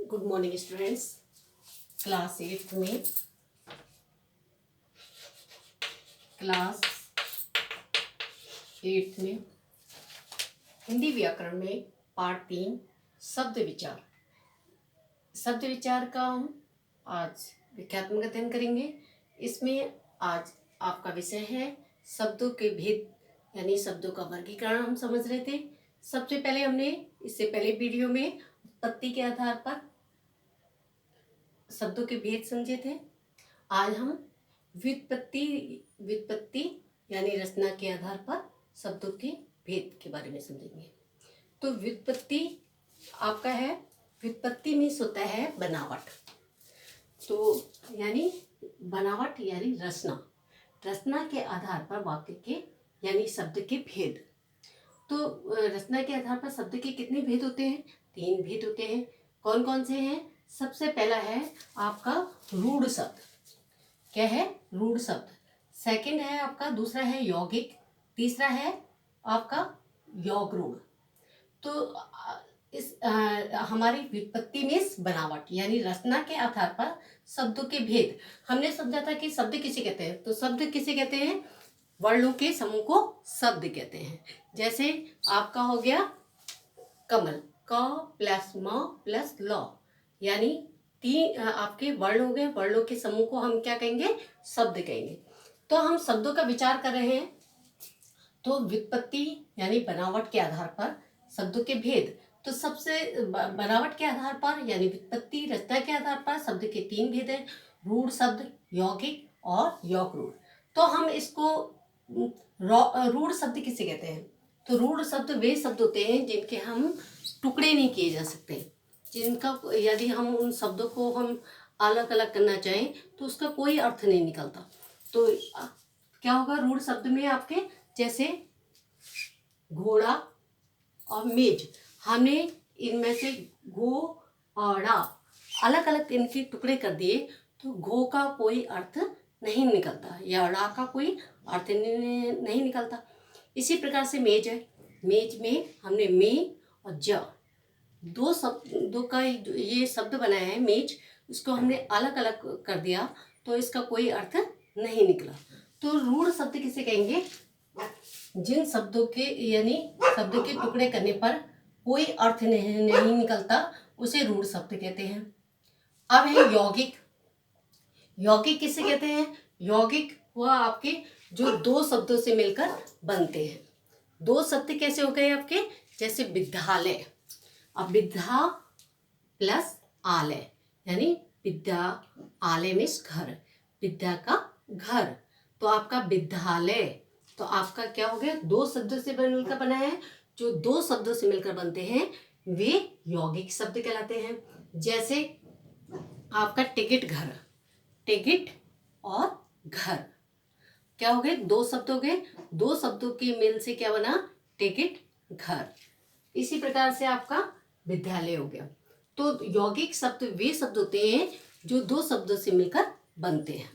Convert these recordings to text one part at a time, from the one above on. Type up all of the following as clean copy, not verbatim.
Good morning students. Class 8 में हिंदी व्याकरण में पार्ट 3 शब्द विचार का हम आज व्याख्यात्मक अध्ययन करेंगे। इसमें आज आपका विषय है शब्दों के भेद, यानी शब्दों का वर्गीकरण हम समझ रहे थे। सबसे पहले हमने इससे पहले वीडियो में उत्पत्ति के आधार पर शब्दों के भेद समझे थे। आज हम व्युत्पत्ति यानी रचना के आधार पर शब्दों के भेद के बारे में समझेंगे। तो व्युत्पत्ति आपका है, व्युत्पत्ति मीन्स होता है बनावट। तो यानी बनावट यानी रचना के आधार पर वाक्य के यानी शब्द के भेद। तो रचना के आधार पर शब्द के कितने भेद होते हैं? 3 भेद होते हैं। कौन कौन से हैं? सबसे पहला है आपका रूढ़ शब्द। क्या है? रूढ़ शब्द। सेकंड है आपका, दूसरा है यौगिक, तीसरा है आपका योग रूढ़। तो इस हमारी व्युत्पत्ति में बनावट यानी रचना के आधार पर शब्दों के भेद। हमने समझा था कि शब्द किसे कहते हैं। तो शब्द किसे कहते हैं? वर्णों के समूह को शब्द कहते हैं। जैसे आपका हो गया कमल, क प्लस म प्लस ल, यानी 3 आपके वर्ण हो गए। वर्णों के समूह को हम क्या कहेंगे? शब्द कहेंगे। तो हम शब्दों का विचार कर रहे हैं। तो व्युत्पत्ति यानी बनावट के आधार पर शब्दों के भेद। तो सबसे बनावट के आधार पर यानी व्युत्पत्ति रचना के आधार पर शब्द के 3 भेद हैं, रूढ़ शब्द, यौगिक और योग रूढ़। तो हम इसको रूढ़ शब्द किसे कहते हैं? तो रूढ़ शब्द वे शब्द होते हैं जिनके हम टुकड़े नहीं किए जा सकते, जिनका यदि हम उन शब्दों को हम अलग अलग करना चाहें तो उसका कोई अर्थ नहीं निकलता। तो क्या होगा रूढ़ शब्द में आपके? जैसे घोड़ा और मेज, हमने इनमें से घो और ड़ा अलग अलग इनके टुकड़े कर दिए तो घो का कोई अर्थ नहीं निकलता या ड़ा का कोई अर्थ नहीं निकलता। इसी प्रकार से मेज है, मेज में हमने मे और ज दो का ये शब्द बनाया है मेज, उसको हमने अलग अलग कर दिया तो इसका कोई अर्थ नहीं निकला। तो रूढ़ शब्द किसे कहेंगे? जिन शब्दों के यानी शब्द के टुकड़े करने पर कोई अर्थ नहीं निकलता उसे रूढ़ शब्द कहते हैं। अब है यौगिक। यौगिक किसे कहते हैं? यौगिक वह आपके जो 2 शब्दों से मिलकर बनते हैं। 2 शब्द कैसे हो गए आपके? जैसे विद्यालय। अब विद्या प्लस आलय यानी विद्या, आलय मीन्स घर, विद्या का घर। तो आपका विद्यालय तो आपका क्या हो गया? 2 शब्दों से मिलकर बना है। जो 2 शब्दों से मिलकर बनते हैं वे यौगिक शब्द कहलाते हैं। जैसे आपका टिकट घर, टिकट और घर क्या हो गए? 2 शब्द हो गए। 2 शब्दों के मेल से क्या बना? टिकट घर। इसी प्रकार से आपका विद्यालय हो गया। तो यौगिक शब्द वे शब्द होते हैं जो 2 शब्दों से मिलकर बनते हैं।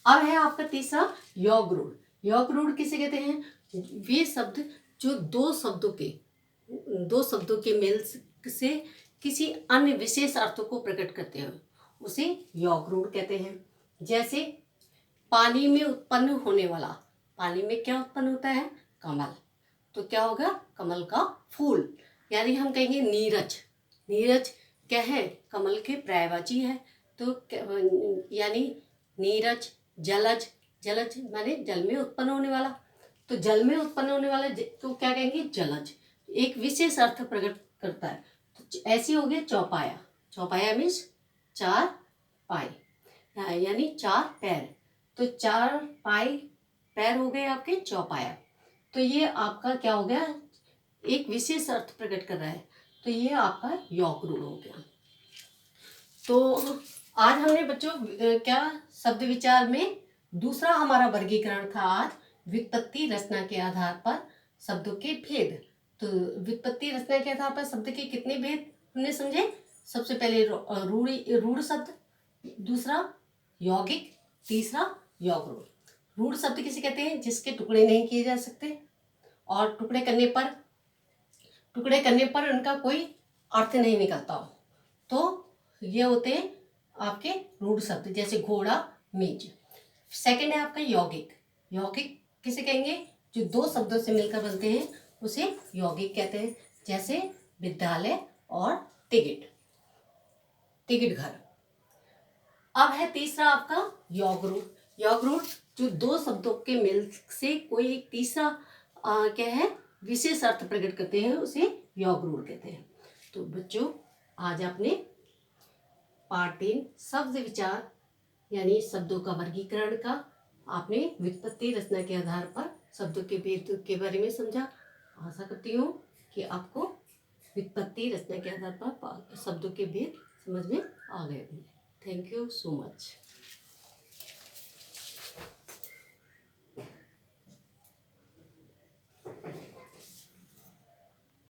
अब है आपका तीसरा योग रूढ़। योग रूढ़ किसे कहते हैं? वे शब्द जो 2 शब्दों के मेल से किसी अन्य विशेष अर्थों को प्रकट करते हैं, उसे योग रूढ़ कहते हैं। जैसे पानी में उत्पन्न होने वाला, पानी में क्या उत्पन्न होता है? कमल। तो क्या होगा? कमल का फूल। यानी हम कहेंगे नीरज। नीरज क्या है? कमल के पर्यायवाची है। तो यानी नीरज, जलज, जलज माने जल में उत्पन्न होने वाला। तो जल में उत्पन्न होने वाला तो क्या कहेंगे? जलज। एक विशेष अर्थ प्रकट करता है। तो ऐसे हो गए चौपाया। चौपाया मीन्स 4 पाए यानी 4 पैर। तो 4 पाए पैर हो गए आपके चौपाया। तो ये आपका क्या हो गया? एक विशेष अर्थ प्रकट कर रहा है। तो ये आपका योग रूढ़ हो गया। तो आज हमने बच्चों क्या शब्द विचार में दूसरा हमारा वर्गीकरण था आज व्युत्पत्ति रचना के आधार पर शब्दों के भेद। तो व्युत्पत्ति रचना के आधार पर शब्द के कितने भेद हमने समझे? सबसे पहले रूढ़ शब्द, दूसरा यौगिक, तीसरा योग रूढ़। रूढ़ शब्द किसे कहते हैं? जिसके टुकड़े नहीं किए जा सकते और टुकड़े करने पर उनका कोई अर्थ नहीं निकलता हो, तो ये होते हैं आपके रूढ़ शब्द, जैसे घोड़ा, मेज। सेकंड है आपका यौगिक। यौगिक किसे कहेंगे? जो दो शब्दों से मिलकर बनते हैं उसे यौगिक कहते हैं, जैसे विद्यालय और टिकट, टिकट घर। अब है तीसरा आपका योग रूढ़। योग रूढ़ जो दो शब्दों के मेल से कोई एक तीसरा क्या है, विशेष अर्थ प्रकट करते हैं, उसे योग रूढ़ कहते हैं। तो बच्चों, आज आपने पार्ट 3 शब्द विचार यानी शब्दों का वर्गीकरण का आपने व्युत्पत्ति रचना के आधार पर शब्दों के भेद के बारे में समझा। आशा करती हूँ कि आपको व्युत्पत्ति रचना के आधार पर शब्दों के भेद समझ में आ गए होंगे। Thank you so much.